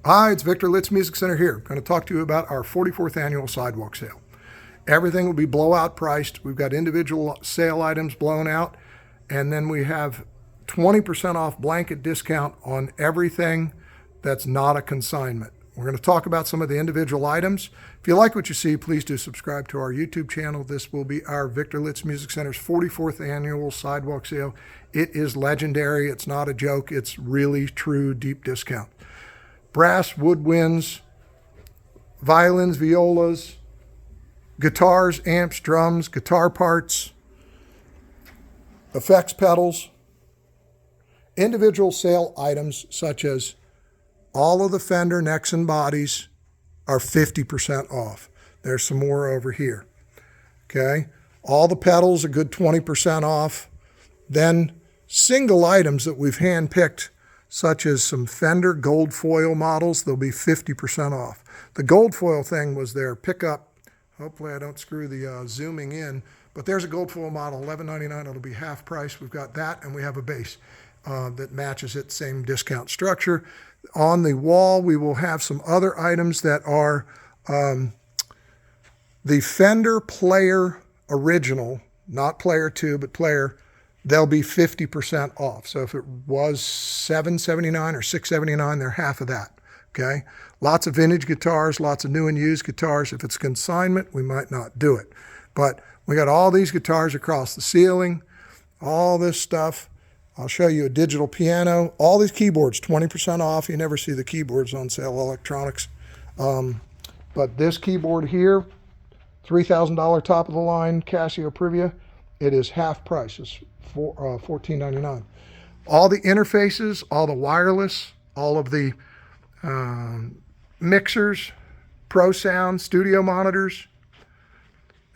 Hi, it's Victor, Litz Music Center here. I'm going to talk to you about our 44th annual Sidewalk sale. Everything will be blowout priced. We've got individual sale items blown out, and then we have 20% off blanket discount on everything that's not a consignment. We're going to talk about some of the individual items. If you like what you see, please do subscribe to our YouTube channel. This will be our Victor Litz Music Center's 44th annual Sidewalk sale. It is legendary. It's not a joke. It's really true deep discount. Brass, woodwinds, violins, violas, guitars, amps, drums, guitar parts, effects pedals, individual sale items such as all of the Fender necks and bodies are 50% off. There's some more over here. Okay, all the pedals a good 20% off. Then single items that we've handpicked, such as some Fender gold foil models, they'll be 50% off. The gold foil thing was their pickup. Hopefully I don't screw the zooming in, but there's a gold foil model, $11.99. It'll be half price. We've got that, and we have a bass that matches it, same discount structure. On the wall, we will have some other items that are the Fender Player Original, not Player 2, but Player. They'll be 50% off. So if it was $7.79 or $6.79, they're half of that, okay? Lots of vintage guitars, lots of new and used guitars. If it's consignment, we might not do it. But we got all these guitars across the ceiling, all this stuff. I'll show you a digital piano. All these keyboards, 20% off. You never see the keyboards on sale, electronics. But this keyboard here, $3,000 top of the line, Casio Privia, it is half price. It's $14.99. All the interfaces, all the wireless, all of the mixers, Pro Sound, studio monitors,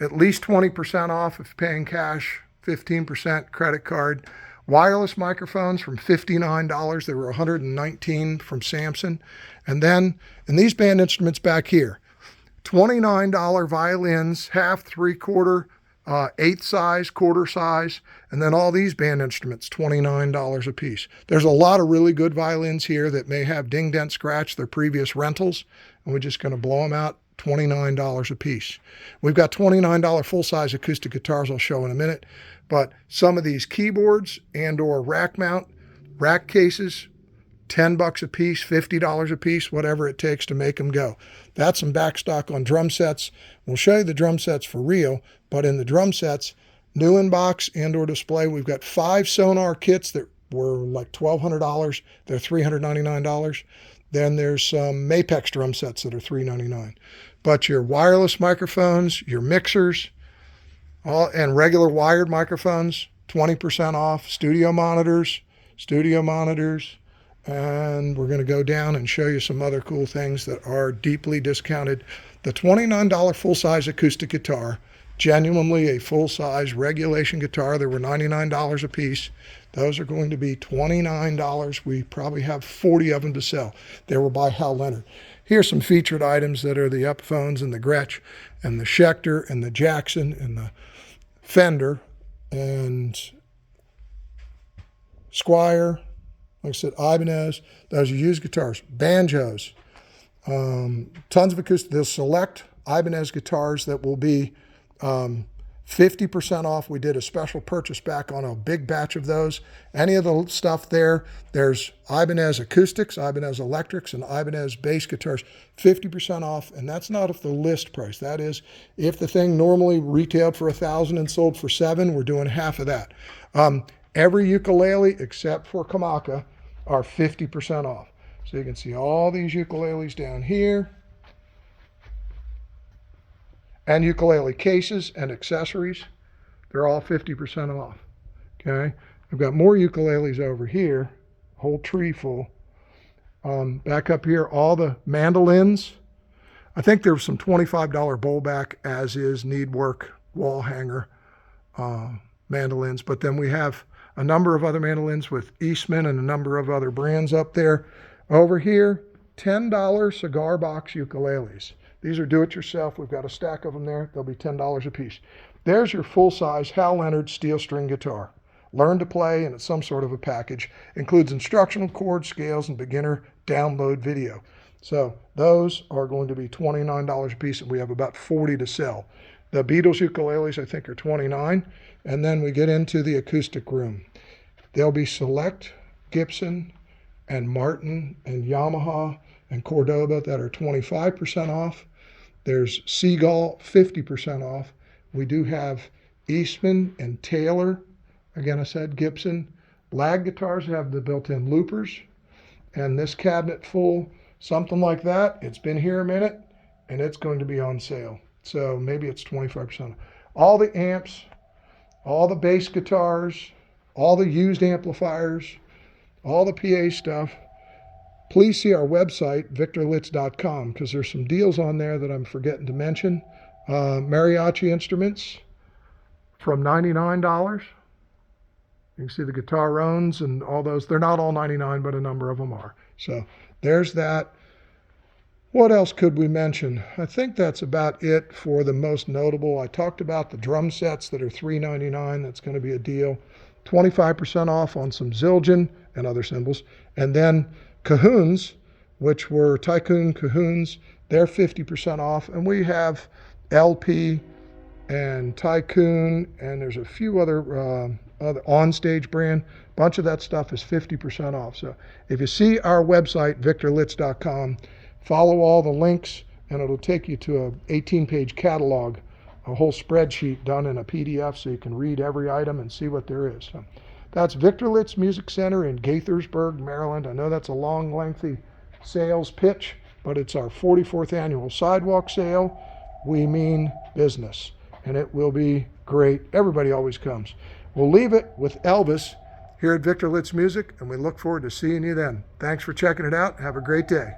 at least 20% off if paying cash, 15% credit card. Wireless microphones from $59. There were 119 from Samson. And then, in these band instruments back here, $29 violins, half, three-quarter, eighth size, quarter size, and then all these band instruments, $29 a piece. There's a lot of really good violins here that may have ding, dent, scratch, their previous rentals, and we're just going to blow them out, $29 a piece. We've got $29 full-size acoustic guitars I'll show in a minute, but some of these keyboards and or rack mount, rack cases, $10 a piece, $50 a piece, whatever it takes to make them go. That's some back stock on drum sets. We'll show you the drum sets for real, but in the drum sets, new in box and or display, we've got 5 Sonar kits that were like $1,200. They're $399. Then there's some Mapex drum sets that are $399. But your wireless microphones, your mixers, and regular wired microphones, 20% off. Studio monitors, and we're going to go down and show you some other cool things that are deeply discounted. The $29 full-size acoustic guitar, genuinely a full-size regulation guitar. They were $99 a piece. Those are going to be $29. We probably have 40 of them to sell. They were by Hal Leonard. Here's some featured items that are the Epiphones and the Gretsch and the Schecter and the Jackson and the Fender and Squier. Like I said, Ibanez. Those are used guitars. Banjos. Tons of acoustic. They'll select Ibanez guitars that will be 50% off. We did a special purchase back on a big batch of those. Any of the stuff there, there's Ibanez acoustics, Ibanez electrics, and Ibanez bass guitars, 50% off. And that's not if the list price. That is, if the thing normally retailed for $1,000 and sold for $700, we're doing half of that. Every ukulele except for Kamaka are 50% off. So you can see all these ukuleles down here. And ukulele cases and accessories, they're all 50% off, okay? I've got more ukuleles over here, whole tree full. Back up here, all the mandolins. I think there's some $25 bowl back, as is needwork wall hanger mandolins, but then we have a number of other mandolins with Eastman and a number of other brands up there. Over here, $10 cigar box ukuleles. These are do-it-yourself. We've got a stack of them there. They'll be $10 a piece. There's your full-size Hal Leonard steel string guitar. Learn to play, and it's some sort of a package. Includes instructional chords, scales, and beginner download video. So those are going to be $29 a piece, and we have about 40 to sell. The Beatles ukuleles, I think, are $29. And then we get into the acoustic room. There'll be Select, Gibson, and Martin, and Yamaha, and Cordoba that are 25% off. There's Seagull, 50% off. We do have Eastman and Taylor. Again, I said Gibson. Lag guitars have the built-in loopers. And this cabinet full, something like that, it's been here a minute, and it's going to be on sale. So maybe it's 25%. All the amps, all the bass guitars, all the used amplifiers, all the PA stuff. Please see our website, victorlitz.com, because there's some deals on there that I'm forgetting to mention. Mariachi instruments from $99. You can see the guitarones and all those. They're not all $99, but a number of them are. So there's that. What else could we mention? I think that's about it for the most notable. I talked about the drum sets that are $3.99. That's going to be a deal. 25% off on some Zildjian and other cymbals. And then Cajoons, which were Tycoon Cajoons, they're 50% off. And we have LP and Tycoon, and there's a few other on-stage brand. A bunch of that stuff is 50% off. So if you see our website, victorlitz.com, follow all the links, and it'll take you to an 18-page catalog, a whole spreadsheet done in a PDF so you can read every item and see what there is. So that's Victor Litz Music Center in Gaithersburg, Maryland. I know that's a long, lengthy sales pitch, but it's our 44th annual Sidewalk sale. We mean business, and it will be great. Everybody always comes. We'll leave it with Elvis here at Victor Litz Music, and we look forward to seeing you then. Thanks for checking it out. Have a great day.